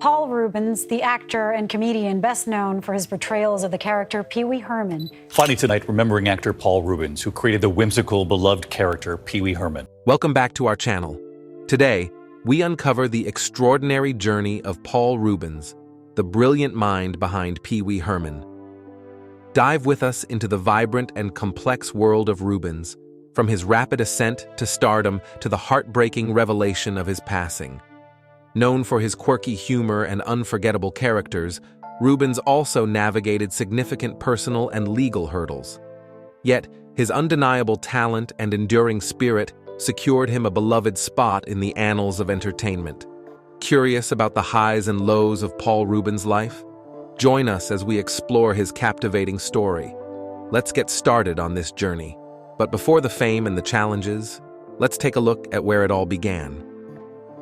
Paul Reubens, the actor and comedian best known for his portrayals of the character Pee-wee Herman. Funny tonight, remembering actor Paul Reubens, who created the whimsical, beloved character Pee-wee Herman. Welcome back to our channel. Today, we uncover the extraordinary journey of Paul Reubens, the brilliant mind behind Pee-wee Herman. Dive with us into the vibrant and complex world of Reubens, from his rapid ascent to stardom to the heartbreaking revelation of his passing. Known for his quirky humor and unforgettable characters, Reubens also navigated significant personal and legal hurdles. Yet, his undeniable talent and enduring spirit secured him a beloved spot in the annals of entertainment. Curious about the highs and lows of Paul Reubens' life? Join us as we explore his captivating story. Let's get started on this journey. But before the fame and the challenges, let's take a look at where it all began.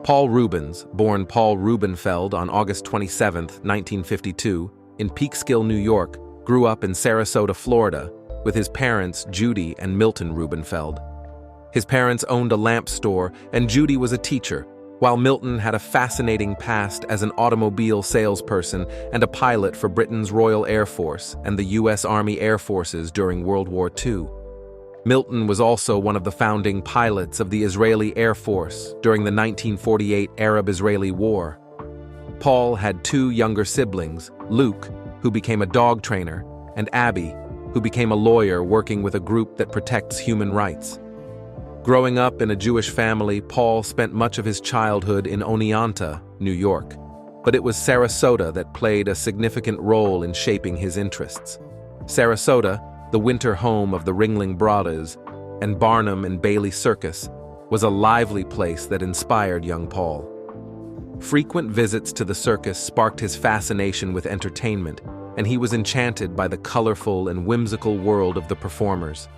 Paul Reubens, born Paul Rubenfeld on August 27, 1952, in Peekskill, New York, grew up in Sarasota, Florida, with his parents Judy and Milton Rubenfeld. His parents owned a lamp store, and Judy was a teacher, while Milton had a fascinating past as an automobile salesperson and a pilot for Britain's Royal Air Force and the U.S. Army Air Forces during World War II. Milton was also one of the founding pilots of the Israeli Air Force during the 1948 Arab-Israeli War. Paul had two younger siblings, Luke, who became a dog trainer, and Abby, who became a lawyer working with a group that protects human rights. Growing up in a Jewish family, Paul spent much of his childhood in Oneonta, New York, but it was Sarasota that played a significant role in shaping his interests. Sarasota, the winter home of the Ringling Brothers, and Barnum and Bailey Circus, was a lively place that inspired young Paul. Frequent visits to the circus sparked his fascination with entertainment, and he was enchanted by the colorful and whimsical world of the performers.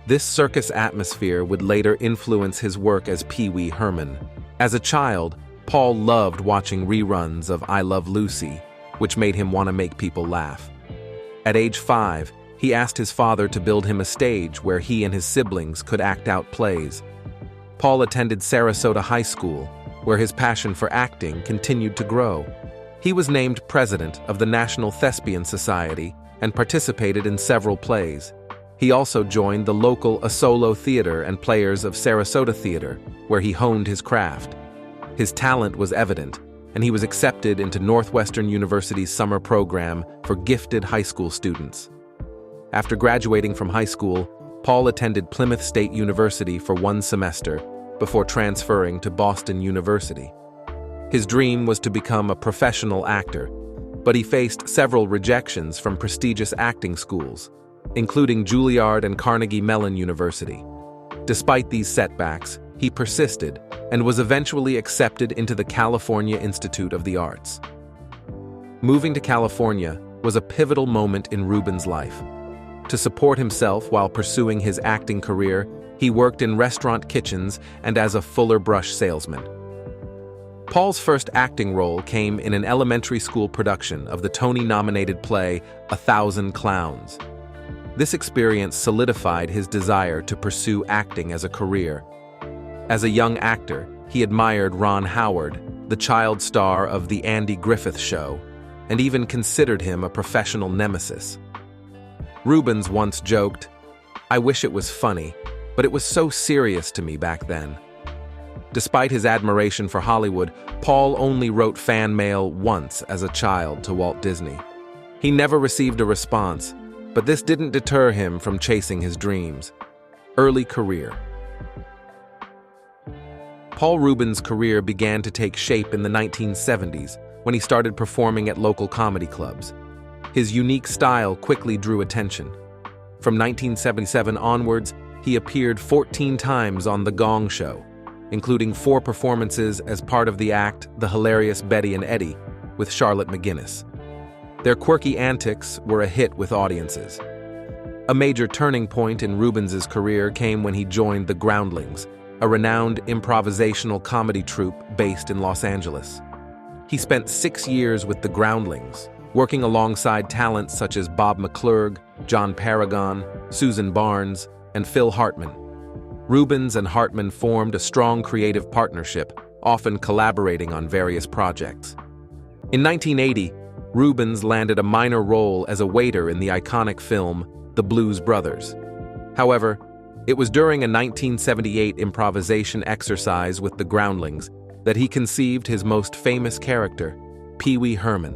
This circus atmosphere would later influence his work as Pee-wee Herman. As a child, Paul loved watching reruns of I Love Lucy, which made him want to make people laugh. At age 5, he asked his father to build him a stage where he and his siblings could act out plays. Paul attended Sarasota High School, where his passion for acting continued to grow. He was named president of the National Thespian Society and participated in several plays. He also joined the local Asolo Theater and Players of Sarasota Theater, where he honed his craft. His talent was evident, and he was accepted into Northwestern University's summer program for gifted high school students. After graduating from high school, Paul attended Plymouth State University for one semester before transferring to Boston University. His dream was to become a professional actor, but he faced several rejections from prestigious acting schools, including Juilliard and Carnegie Mellon University. Despite these setbacks, he persisted and was eventually accepted into the California Institute of the Arts. Moving to California was a pivotal moment in Reubens' life. To support himself while pursuing his acting career, he worked in restaurant kitchens and as a Fuller Brush salesman. Paul's first acting role came in an elementary school production of the Tony-nominated play 1,000 Clowns. This experience solidified his desire to pursue acting as a career. As a young actor, he admired Ron Howard, the child star of The Andy Griffith Show, and even considered him a professional nemesis. Reubens once joked, "I wish it was funny, but it was so serious to me back then." Despite his admiration for Hollywood, Paul only wrote fan mail once as a child to Walt Disney. He never received a response, but this didn't deter him from chasing his dreams. Early career. Paul Reubens' career began to take shape in the 1970s when he started performing at local comedy clubs. His unique style quickly drew attention. From 1977 onwards, he appeared 14 times on The Gong Show, including 4 performances as part of the act The Hilarious Betty and Eddie with Charlotte McGinnis. Their quirky antics were a hit with audiences. A major turning point in Reubens' career came when he joined the Groundlings, a renowned improvisational comedy troupe based in Los Angeles. He spent 6 years with the Groundlings, working alongside talents such as Bob McClurg, John Paragon, Susan Barnes, and Phil Hartman. Reubens and Hartman formed a strong creative partnership, often collaborating on various projects. In 1980, Reubens landed a minor role as a waiter in the iconic film The Blues Brothers. However, it was during a 1978 improvisation exercise with the Groundlings that he conceived his most famous character, Pee-wee Herman.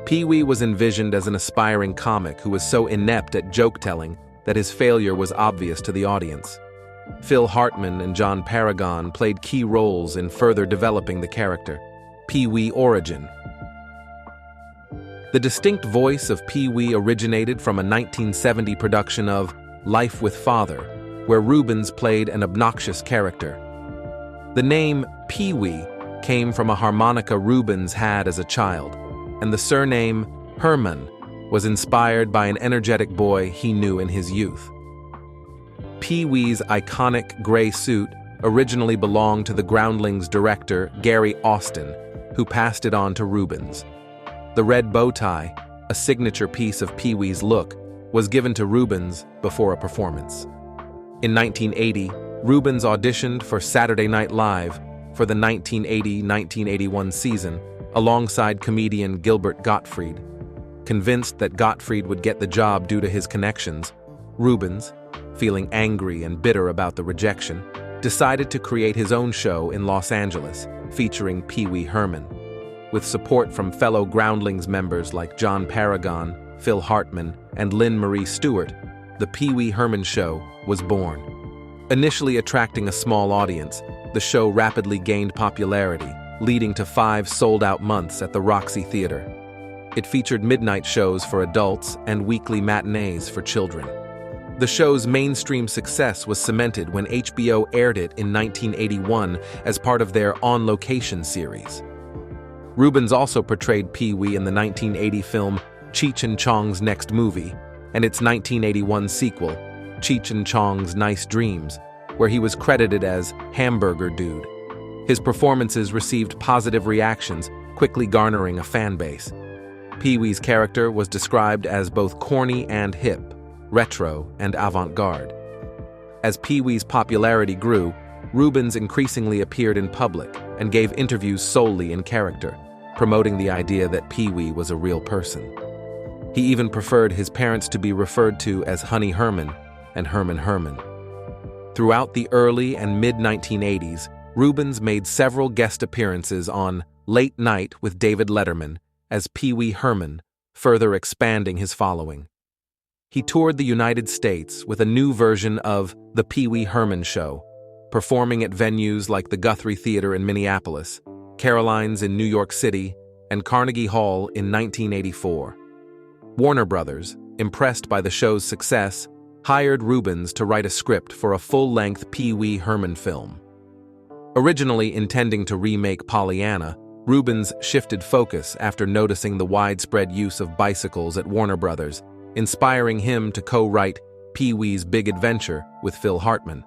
Pee-wee was envisioned as an aspiring comic who was so inept at joke-telling that his failure was obvious to the audience. Phil Hartman and John Paragon played key roles in further developing the character. Pee-wee origin. The distinct voice of Pee-wee originated from a 1970 production of Life with Father, where Reubens played an obnoxious character. The name Pee-wee came from a harmonica Reubens had as a child, and the surname Herman was inspired by an energetic boy he knew in his youth. Pee-wee's iconic gray suit originally belonged to the Groundlings director Gary Austin, who passed it on to Reubens. The red bow tie, a signature piece of Pee-wee's look, was given to Reubens before a performance. In 1980, Reubens auditioned for Saturday Night Live for the 1980-1981 season alongside comedian Gilbert Gottfried. Convinced that Gottfried would get the job due to his connections, Reubens, feeling angry and bitter about the rejection, decided to create his own show in Los Angeles, featuring Pee-wee Herman. With support from fellow Groundlings members like John Paragon, Phil Hartman, and Lynn Marie Stewart, the Pee-wee Herman Show was born. Initially attracting a small audience, the show rapidly gained popularity, leading to 5 sold-out months at the Roxy Theater. It featured midnight shows for adults and weekly matinees for children. The show's mainstream success was cemented when HBO aired it in 1981 as part of their On Location series. Reubens also portrayed Pee-wee in the 1980 film Cheech and Chong's Next Movie and its 1981 sequel, Cheech and Chong's Nice Dreams, where he was credited as Hamburger Dude. His performances received positive reactions, quickly garnering a fan base. Pee-wee's character was described as both corny and hip, retro and avant-garde. As Pee-wee's popularity grew, Reubens increasingly appeared in public and gave interviews solely in character, promoting the idea that Pee-wee was a real person. He even preferred his parents to be referred to as Honey Herman and Herman Herman. Throughout the early and mid-1980s, Reubens made several guest appearances on Late Night with David Letterman as Pee-wee Herman, further expanding his following. He toured the United States with a new version of The Pee-wee Herman Show, performing at venues like the Guthrie Theater in Minneapolis, Caroline's in New York City, and Carnegie Hall in 1984. Warner Brothers, impressed by the show's success, hired Reubens to write a script for a full-length Pee-wee Herman film. Originally intending to remake Pollyanna, Reubens shifted focus after noticing the widespread use of bicycles at Warner Brothers, inspiring him to co-write Pee-wee's Big Adventure with Phil Hartman.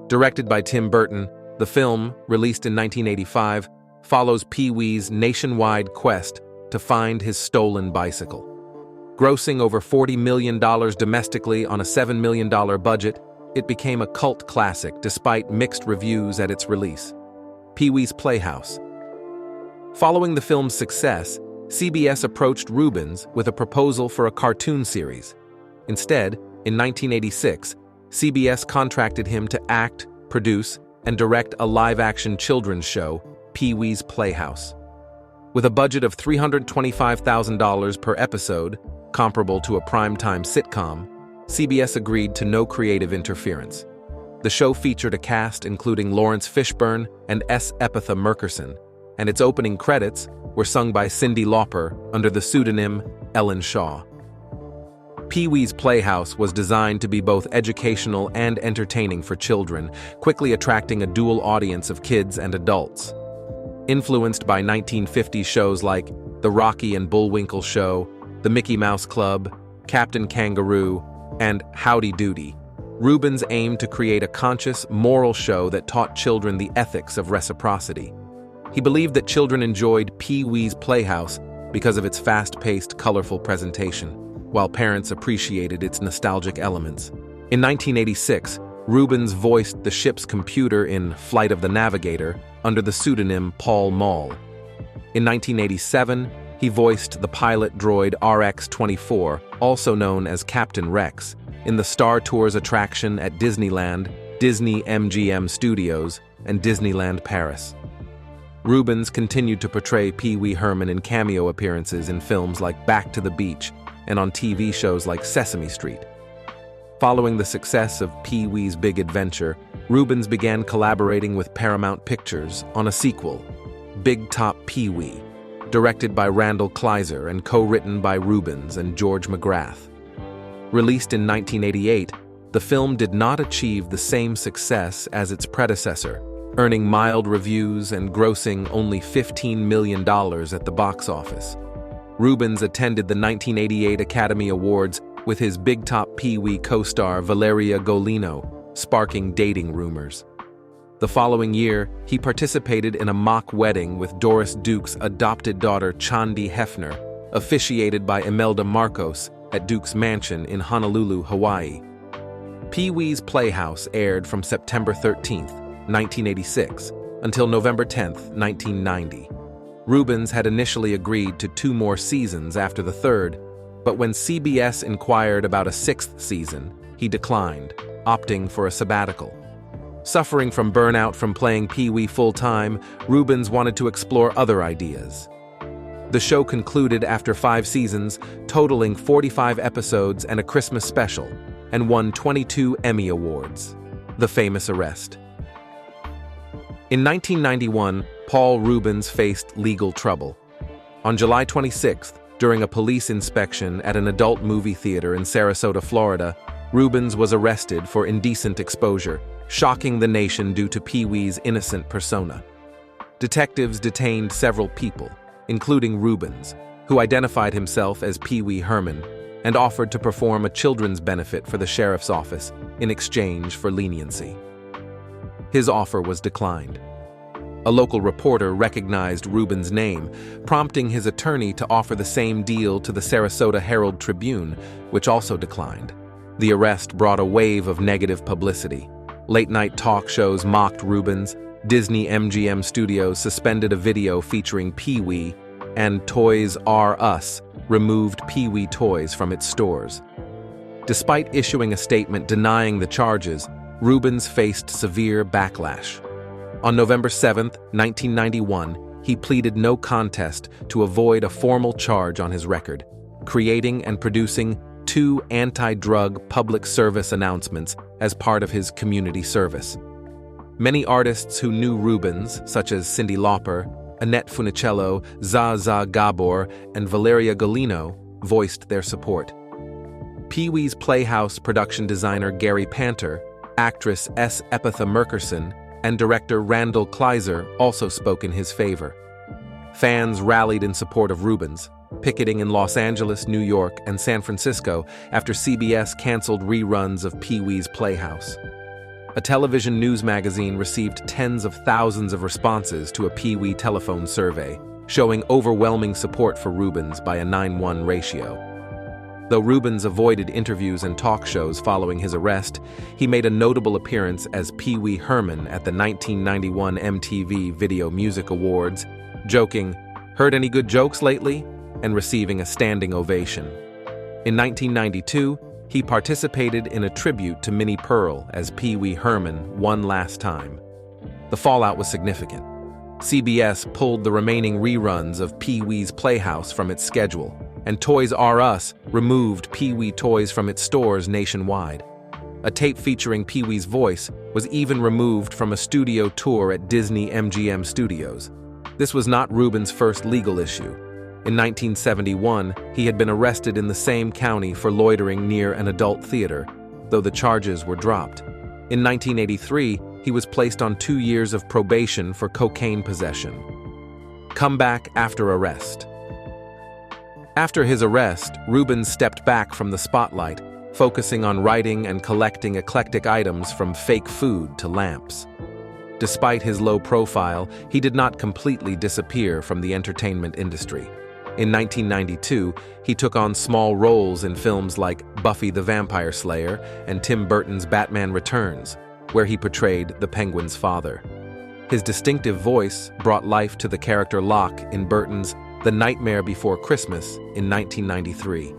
Directed by Tim Burton, the film, released in 1985, follows Pee-wee's nationwide quest to find his stolen bicycle. Grossing over $40 million domestically on a $7 million budget, it became a cult classic despite mixed reviews at its release. Pee-wee's Playhouse. Following the film's success, CBS approached Reubens with a proposal for a cartoon series. Instead, in 1986, CBS contracted him to act, produce, and direct a live-action children's show, Pee-wee's Playhouse. With a budget of $325,000 per episode, comparable to a primetime sitcom, CBS agreed to no creative interference. The show featured a cast including Lawrence Fishburne and S. Epitha Merkerson, and its opening credits were sung by Cyndi Lauper under the pseudonym Ellen Shaw. Pee-wee's Playhouse was designed to be both educational and entertaining for children, quickly attracting a dual audience of kids and adults. Influenced by 1950s shows like The Rocky and Bullwinkle Show, The Mickey Mouse Club, Captain Kangaroo, and Howdy Doody, Reubens aimed to create a conscious, moral show that taught children the ethics of reciprocity. He believed that children enjoyed Pee-wee's Playhouse because of its fast-paced, colorful presentation, while parents appreciated its nostalgic elements. In 1986, Reubens voiced the ship's computer in Flight of the Navigator under the pseudonym Paul Mall. In 1987, he voiced the pilot droid RX-24, also known as Captain Rex, in the Star Tours attraction at Disneyland, Disney MGM Studios, and Disneyland Paris. Reubens continued to portray Pee-wee Herman in cameo appearances in films like Back to the Beach and on TV shows like Sesame Street. Following the success of Pee-wee's Big Adventure, Reubens began collaborating with Paramount Pictures on a sequel, Big Top Pee-wee, directed by Randall Kleiser and co-written by Reubens and George McGrath. Released in 1988, the film did not achieve the same success as its predecessor, earning mild reviews and grossing only $15 million at the box office. Reubens attended the 1988 Academy Awards with his Big Top Pee-wee co-star Valeria Golino, sparking dating rumors. The following year, he participated in a mock wedding with Doris Duke's adopted daughter Chandi Hefner, officiated by Imelda Marcos at Duke's mansion in Honolulu, Hawaii. Pee-wee's Playhouse aired from September 13, 1986, until November 10, 1990. Reubens had initially agreed to 2 more seasons after the third, but when CBS inquired about a 6th season, he declined, opting for a sabbatical. Suffering from burnout from playing Pee-wee full-time, Reubens wanted to explore other ideas. The show concluded after 5 seasons, totaling 45 episodes and a Christmas special, and won 22 Emmy Awards. The Famous Arrest. In 1991, Paul Reubens faced legal trouble. On July 26th, during a police inspection at an adult movie theater in Sarasota, Florida, Reubens was arrested for indecent exposure, shocking the nation due to Pee-wee's innocent persona. Detectives detained several people, including Reubens, who identified himself as Pee-wee Herman and offered to perform a children's benefit for the sheriff's office in exchange for leniency. His offer was declined. A local reporter recognized Reubens' name, prompting his attorney to offer the same deal to the Sarasota Herald-Tribune, which also declined. The arrest brought a wave of negative publicity. Late-night talk shows mocked Reubens, Disney MGM Studios suspended a video featuring Pee-wee, and Toys R Us removed Pee-wee toys from its stores. Despite issuing a statement denying the charges, Reubens faced severe backlash. On November 7, 1991, he pleaded no contest to avoid a formal charge on his record, creating and producing 2 anti-drug public service announcements as part of his community service. Many artists who knew Reubens, such as Cyndi Lauper, Annette Funicello, Zsa Zsa Gabor, and Valeria Golino, voiced their support. Pee-wee's Playhouse production designer Gary Panter, actress S. Epitha Merkerson, and director Randall Kleiser also spoke in his favor. Fans rallied in support of Reubens, picketing in Los Angeles, New York, and San Francisco after CBS canceled reruns of Pee-wee's Playhouse. A television news magazine received tens of thousands of responses to a Pee-wee telephone survey, showing overwhelming support for Reubens by a 9:1 ratio. Though Reubens avoided interviews and talk shows following his arrest, he made a notable appearance as Pee-wee Herman at the 1991 MTV Video Music Awards, joking, "Heard any good jokes lately?" and receiving a standing ovation. In 1992, he participated in a tribute to Minnie Pearl as Pee-wee Herman one last time. The fallout was significant. CBS pulled the remaining reruns of Pee-wee's Playhouse from its schedule, and Toys R Us removed Pee-wee toys from its stores nationwide. A tape featuring Pee-wee's voice was even removed from a studio tour at Disney MGM Studios. This was not Reubens' first legal issue. In 1971, he had been arrested in the same county for loitering near an adult theater, though the charges were dropped. In 1983, he was placed on 2 years of probation for cocaine possession. Comeback after arrest. After his arrest, Reubens stepped back from the spotlight, focusing on writing and collecting eclectic items from fake food to lamps. Despite his low profile, he did not completely disappear from the entertainment industry. In 1992, he took on small roles in films like Buffy the Vampire Slayer and Tim Burton's Batman Returns, where he portrayed the Penguin's father. His distinctive voice brought life to the character Locke in Burton's The Nightmare Before Christmas in 1993.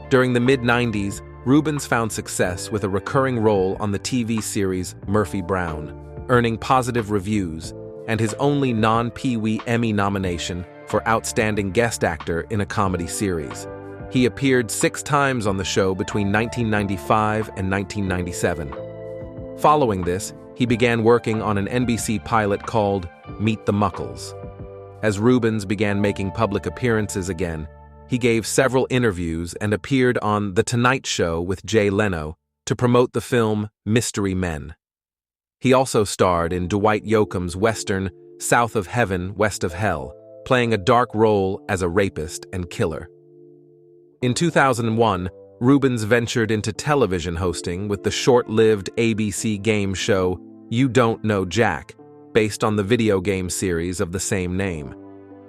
During the mid-90s, Reubens found success with a recurring role on the TV series Murphy Brown, earning positive reviews, and his only non-Pee-wee Emmy nomination for Outstanding Guest Actor in a Comedy Series. He appeared 6 times on the show between 1995 and 1997. Following this, he began working on an NBC pilot called Meet the Muckles. As Reubens began making public appearances again, he gave several interviews and appeared on The Tonight Show with Jay Leno to promote the film Mystery Men. He also starred in Dwight Yoakam's western South of Heaven, West of Hell, playing a dark role as a rapist and killer. In 2001, Reubens ventured into television hosting with the short-lived ABC game show You Don't Know Jack, based on the video game series of the same name.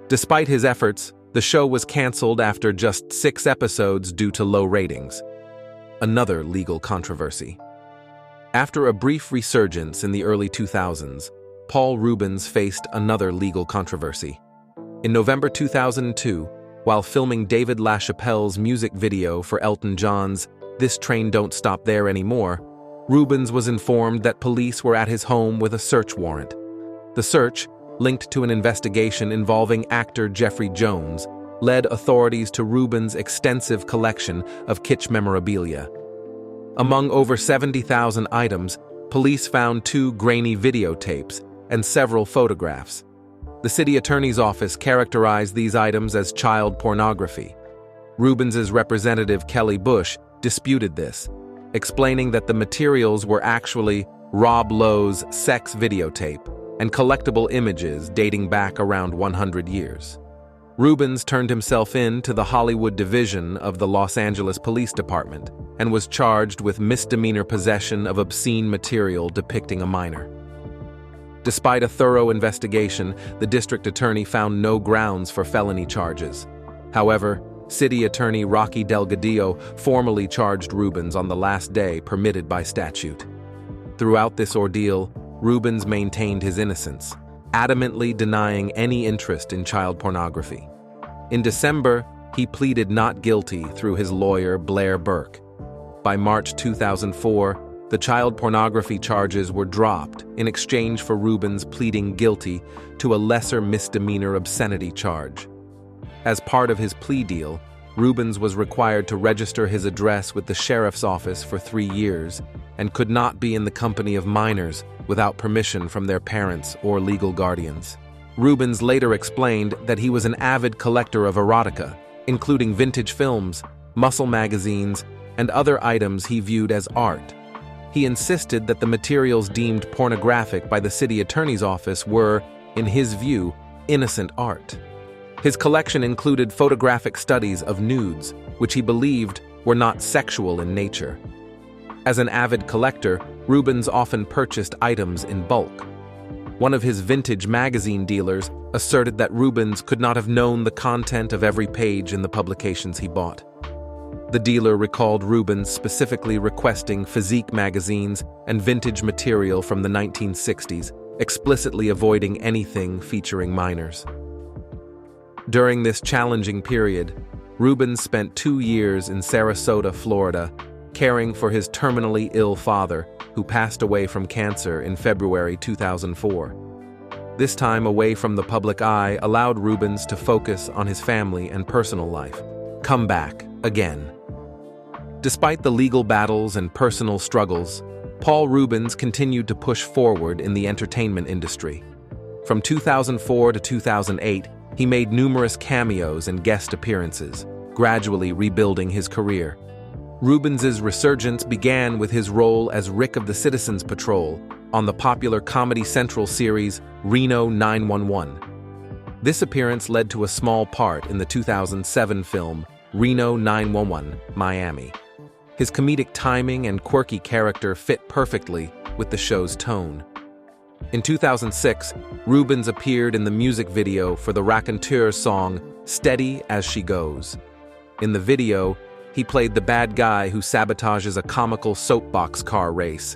Despite his efforts, the show was canceled after just 6 episodes due to low ratings. Another legal controversy. After a brief resurgence in the early 2000s, Paul Reubens faced another legal controversy. In November 2002, while filming David LaChapelle's music video for Elton John's This Train Don't Stop There Anymore, Reubens was informed that police were at his home with a search warrant. The search, linked to an investigation involving actor Jeffrey Jones, led authorities to Reubens' extensive collection of kitsch memorabilia. Among over 70,000 items, police found 2 grainy videotapes and several photographs. The city attorney's office characterized these items as child pornography. Reubens' representative Kelly Bush disputed this, explaining that the materials were actually Rob Lowe's sex videotape and collectible images dating back around 100 years. Reubens turned himself in to the Hollywood division of the Los Angeles Police Department and was charged with misdemeanor possession of obscene material depicting a minor. Despite a thorough investigation, the district attorney found no grounds for felony charges. However, City Attorney Rocky Delgadillo formally charged Reubens on the last day permitted by statute. Throughout this ordeal, Reubens maintained his innocence, adamantly denying any interest in child pornography. In December, he pleaded not guilty through his lawyer Blair Burke. By March 2004, the child pornography charges were dropped in exchange for Reubens pleading guilty to a lesser misdemeanor obscenity charge. As part of his plea deal, Reubens was required to register his address with the sheriff's office for 3 years and could not be in the company of minors without permission from their parents or legal guardians. Reubens later explained that he was an avid collector of erotica, including vintage films, muscle magazines, and other items he viewed as art. He insisted that the materials deemed pornographic by the city attorney's office were, in his view, innocent art. His collection included photographic studies of nudes, which he believed were not sexual in nature. As an avid collector, Reubens often purchased items in bulk. One of his vintage magazine dealers asserted that Reubens could not have known the content of every page in the publications he bought. The dealer recalled Reubens specifically requesting physique magazines and vintage material from the 1960s, explicitly avoiding anything featuring minors. During this challenging period, Reubens spent 2 years in Sarasota, Florida, caring for his terminally ill father, who passed away from cancer in February 2004. This time away from the public eye allowed Reubens to focus on his family and personal life. Come back again. Despite the legal battles and personal struggles, Paul Reubens continued to push forward in the entertainment industry. From 2004 to 2008, he made numerous cameos and guest appearances, gradually rebuilding his career. Reubens' resurgence began with his role as Rick of the Citizens Patrol on the popular Comedy Central series Reno 911. This appearance led to a small part in the 2007 film Reno 911, Miami. His comedic timing and quirky character fit perfectly with the show's tone. In 2006, Reubens appeared in the music video for the Raconteur song Steady as She Goes. In the video, he played the bad guy who sabotages a comical soapbox car race.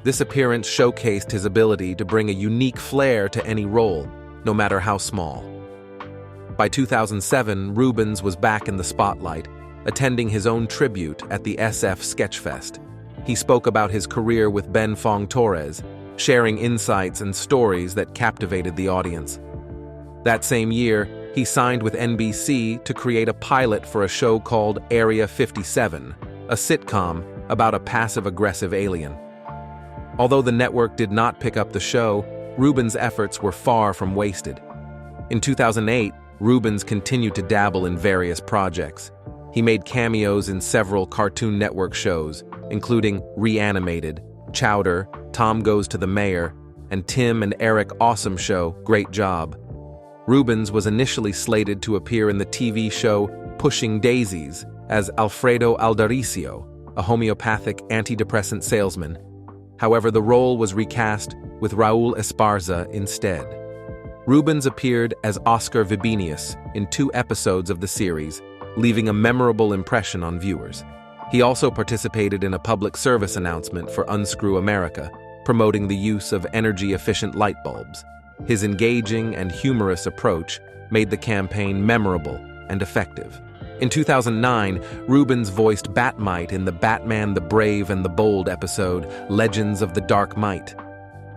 This appearance showcased his ability to bring a unique flair to any role, no matter how small. By 2007, Reubens was back in the spotlight, attending his own tribute at the SF Sketchfest. He spoke about his career with Ben Fong Torres, sharing insights and stories that captivated the audience. That same year, he signed with NBC to create a pilot for a show called Area 57, a sitcom about a passive-aggressive alien. Although the network did not pick up the show, Reubens' efforts were far from wasted. In 2008, Reubens continued to dabble in various projects. He made cameos in several Cartoon Network shows, including Reanimated, Chowder, Tom Goes to the Mayor, and Tim and Eric Awesome Show, Great Job. Reubens was initially slated to appear in the TV show Pushing Daisies as Alfredo Aldaricio, a homeopathic antidepressant salesman. However, the role was recast with Raul Esparza instead. Reubens appeared as Oscar Vibenius in 2 episodes of the series, leaving a memorable impression on viewers. He also participated in a public service announcement for Unscrew America, promoting the use of energy-efficient light bulbs. His engaging and humorous approach made the campaign memorable and effective. In 2009, Reubens voiced Bat-Mite in the Batman the Brave and the Bold episode Legends of the Dark Might.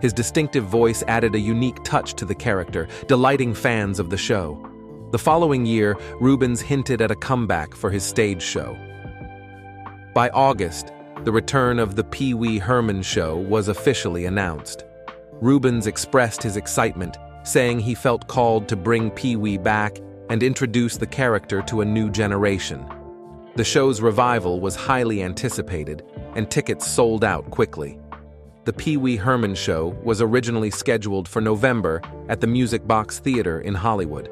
His distinctive voice added a unique touch to the character, delighting fans of the show. The following year, Reubens hinted at a comeback for his stage show. By August, the return of the Pee-wee Herman show was officially announced. Reubens expressed his excitement, saying he felt called to bring Pee-wee back and introduce the character to a new generation. The show's revival was highly anticipated, and tickets sold out quickly. The Pee-wee Herman show was originally scheduled for November at the Music Box Theater in Hollywood.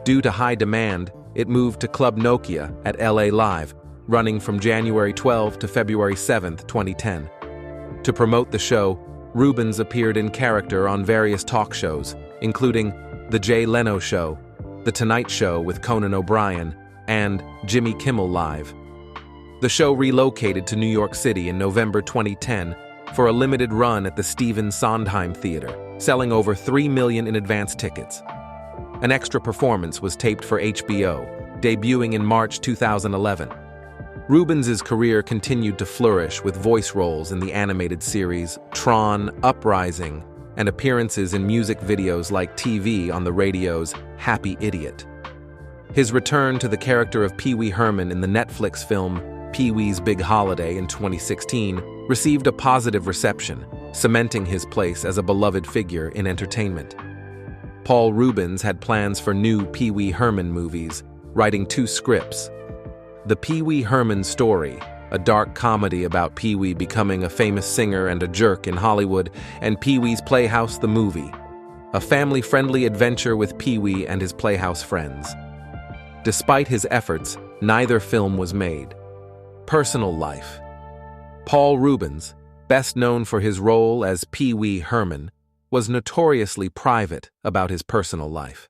Due to high demand, it moved to Club Nokia at LA Live, running from January 12 to February 7, 2010. To promote the show, Reubens appeared in character on various talk shows, including The Jay Leno Show, The Tonight Show with Conan O'Brien, and Jimmy Kimmel Live. The show relocated to New York City in November 2010 for a limited run at the Stephen Sondheim Theater, selling over 3 million in advance tickets. An extra performance was taped for HBO, debuting in March 2011. Reubens' career continued to flourish with voice roles in the animated series Tron, Uprising, and appearances in music videos like TV on the radio's Happy Idiot. His return to the character of Pee-wee Herman in the Netflix film Pee-wee's Big Holiday in 2016 received a positive reception, cementing his place as a beloved figure in entertainment. Paul Reubens had plans for new Pee-wee Herman movies, writing 2 scripts. The Pee-wee Herman Story, a dark comedy about Pee-wee becoming a famous singer and a jerk in Hollywood, and Pee-wee's Playhouse the Movie, a family-friendly adventure with Pee-wee and his Playhouse friends. Despite his efforts, neither film was made. Personal life. Paul Reubens, best known for his role as Pee-wee Herman, was notoriously private about his personal life.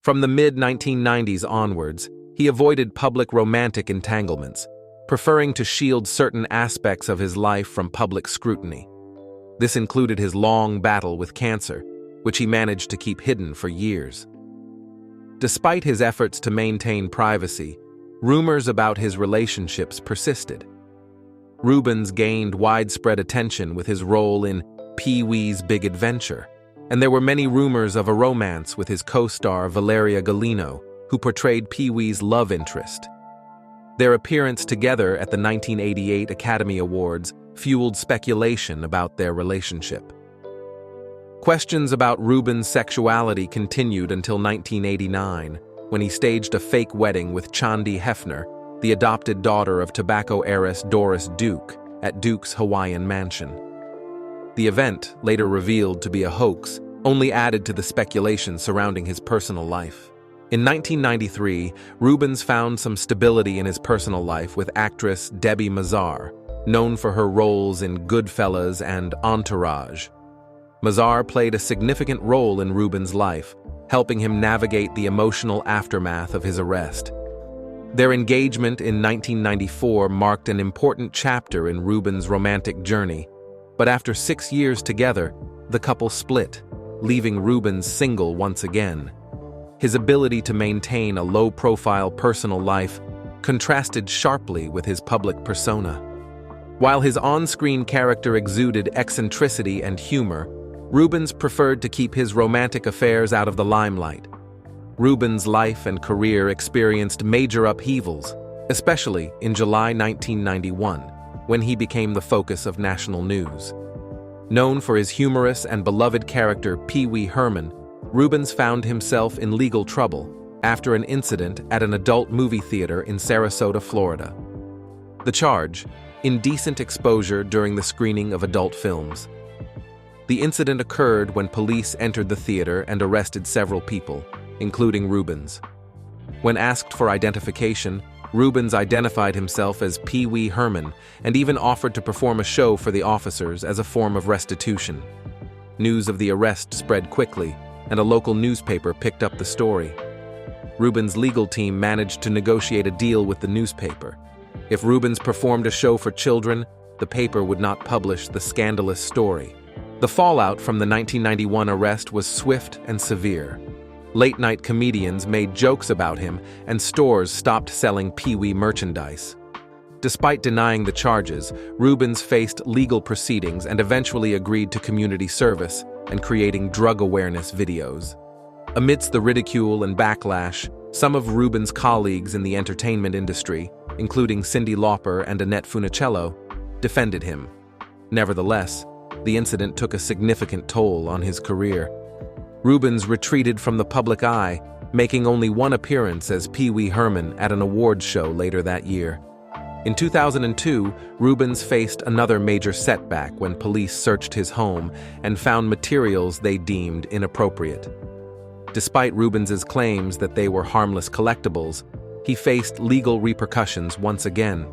From the mid-1990s onwards, he avoided public romantic entanglements, preferring to shield certain aspects of his life from public scrutiny. This included his long battle with cancer, which he managed to keep hidden for years. Despite his efforts to maintain privacy, rumors about his relationships persisted. Reubens gained widespread attention with his role in Pee-wee's Big Adventure, and there were many rumors of a romance with his co-star Valeria Golino, who portrayed Pee-wee's love interest. Their appearance together at the 1988 Academy Awards fueled speculation about their relationship. Questions about Reubens' sexuality continued until 1989, when he staged a fake wedding with Chandi Hefner, the adopted daughter of tobacco heiress Doris Duke, at Duke's Hawaiian mansion. The event, later revealed to be a hoax, only added to the speculation surrounding his personal life. In 1993, Reubens found some stability in his personal life with actress Debbie Mazar, known for her roles in Goodfellas and Entourage. Mazar played a significant role in Reubens' life, helping him navigate the emotional aftermath of his arrest. Their engagement in 1994 marked an important chapter in Reubens' romantic journey, But after 6 years together, the couple split, leaving Reubens single once again. His ability to maintain a low-profile personal life contrasted sharply with his public persona. While his on-screen character exuded eccentricity and humor, Reubens preferred to keep his romantic affairs out of the limelight. Reubens' life and career experienced major upheavals, especially in July 1991, when he became the focus of national news. Known for his humorous and beloved character Pee-wee Herman, Reubens found himself in legal trouble after an incident at an adult movie theater in Sarasota, Florida. The charge: indecent exposure during the screening of adult films. The incident occurred when police entered the theater and arrested several people, including Reubens. When asked for identification, Reubens identified himself as Pee-wee Herman and even offered to perform a show for the officers as a form of restitution. News of the arrest spread quickly, and a local newspaper picked up the story. Reubens' legal team managed to negotiate a deal with the newspaper. If Reubens performed a show for children, the paper would not publish the scandalous story. The fallout from the 1991 arrest was swift and severe. Late-night comedians made jokes about him, and stores stopped selling Pee-wee merchandise. Despite denying the charges, Reubens faced legal proceedings and eventually agreed to community service and creating drug awareness videos. Amidst the ridicule and backlash, some of Reubens' colleagues in the entertainment industry, including Cyndi Lauper and Annette Funicello, defended him. Nevertheless, the incident took a significant toll on his career. Reubens retreated from the public eye, making only one appearance as Pee-wee Herman at an awards show later that year. In 2002, Reubens faced another major setback when police searched his home and found materials they deemed inappropriate. Despite Reubens' claims that they were harmless collectibles, he faced legal repercussions once again.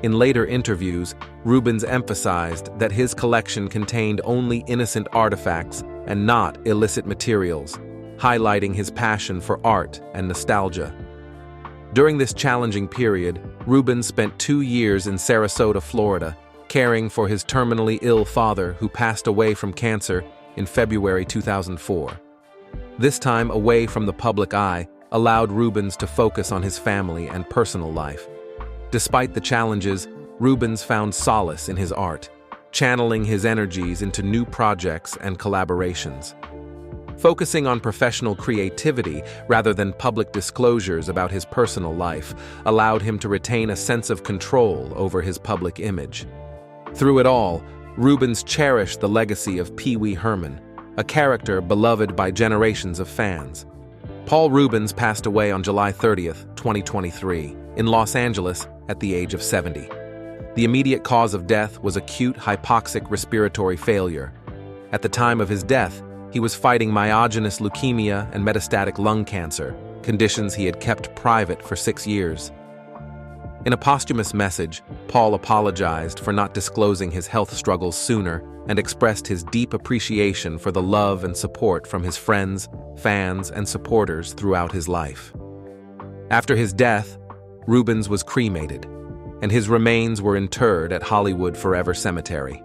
In later interviews, Reubens emphasized that his collection contained only innocent artifacts and not illicit materials, highlighting his passion for art and nostalgia. During this challenging period, Reubens spent 2 years in Sarasota, Florida, caring for his terminally ill father who passed away from cancer in February 2004. This time away from the public eye allowed Reubens to focus on his family and personal life. Despite the challenges, Reubens found solace in his art, channeling his energies into new projects and collaborations. Focusing on professional creativity rather than public disclosures about his personal life allowed him to retain a sense of control over his public image. Through it all, Reubens cherished the legacy of Pee-wee Herman, a character beloved by generations of fans. Paul Reubens passed away on July 30th, 2023, in Los Angeles at the age of 70. The immediate cause of death was acute hypoxic respiratory failure. At the time of his death, he was fighting myogenic leukemia and metastatic lung cancer, conditions he had kept private for 6 years. In a posthumous message, Paul apologized for not disclosing his health struggles sooner and expressed his deep appreciation for the love and support from his friends, fans, and supporters throughout his life. After his death, Reubens was cremated, and his remains were interred at Hollywood Forever Cemetery.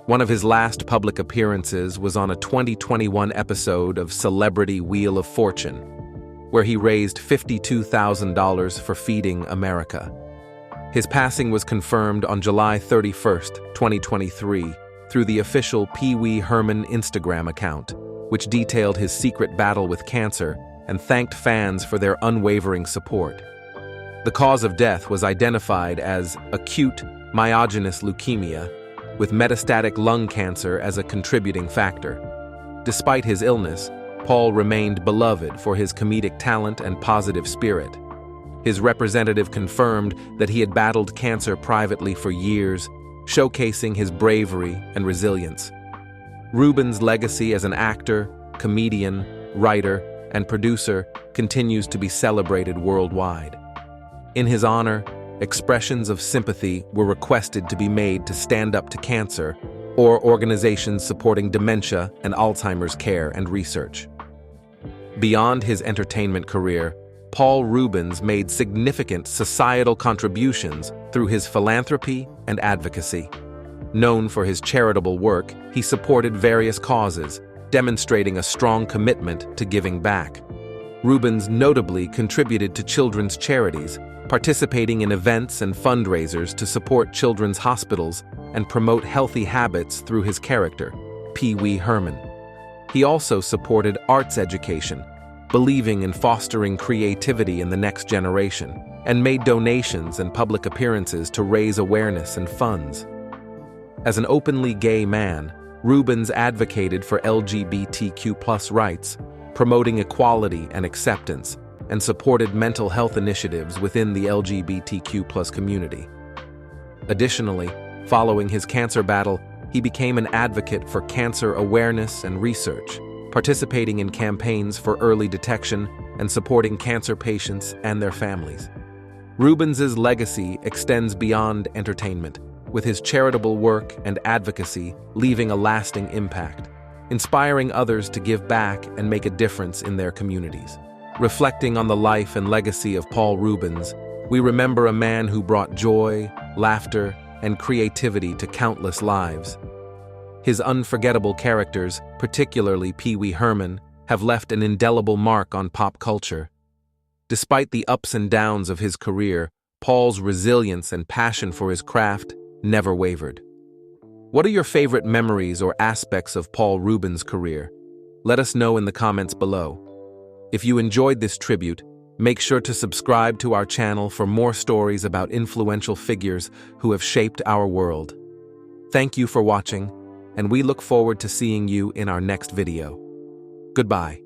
One of his last public appearances was on a 2021 episode of Celebrity Wheel of Fortune, where he raised $52,000 for Feeding America. His passing was confirmed on July 31st, 2023, through the official Pee-wee Herman Instagram account, which detailed his secret battle with cancer and thanked fans for their unwavering support. The cause of death was identified as acute myogenic leukemia, with metastatic lung cancer as a contributing factor. Despite his illness, Paul remained beloved for his comedic talent and positive spirit. His representative confirmed that he had battled cancer privately for years, showcasing his bravery and resilience. Reubens' legacy as an actor, comedian, writer, and producer continues to be celebrated worldwide. In his honor, expressions of sympathy were requested to be made to Stand Up to Cancer or organizations supporting dementia and Alzheimer's care and research. Beyond his entertainment career, Paul Reubens made significant societal contributions through his philanthropy and advocacy. Known for his charitable work, he supported various causes, demonstrating a strong commitment to giving back. Reubens notably contributed to children's charities, participating in events and fundraisers to support children's hospitals and promote healthy habits through his character, Pee-wee Herman. He also supported arts education, believing in fostering creativity in the next generation, and made donations and public appearances to raise awareness and funds. As an openly gay man, Reubens advocated for LGBTQ+ rights, promoting equality and acceptance, and supported mental health initiatives within the LGBTQ+ community. Additionally, following his cancer battle, he became an advocate for cancer awareness and research, participating in campaigns for early detection and supporting cancer patients and their families. Reubens's legacy extends beyond entertainment, with his charitable work and advocacy leaving a lasting impact, inspiring others to give back and make a difference in their communities. Reflecting on the life and legacy of Paul Reubens, we remember a man who brought joy, laughter, and creativity to countless lives. His unforgettable characters, particularly Pee-wee Herman, have left an indelible mark on pop culture. Despite the ups and downs of his career, Paul's resilience and passion for his craft never wavered. What are your favorite memories or aspects of Paul Reubens' career? Let us know in the comments below. If you enjoyed this tribute, make sure to subscribe to our channel for more stories about influential figures who have shaped our world. Thank you for watching, and we look forward to seeing you in our next video. Goodbye.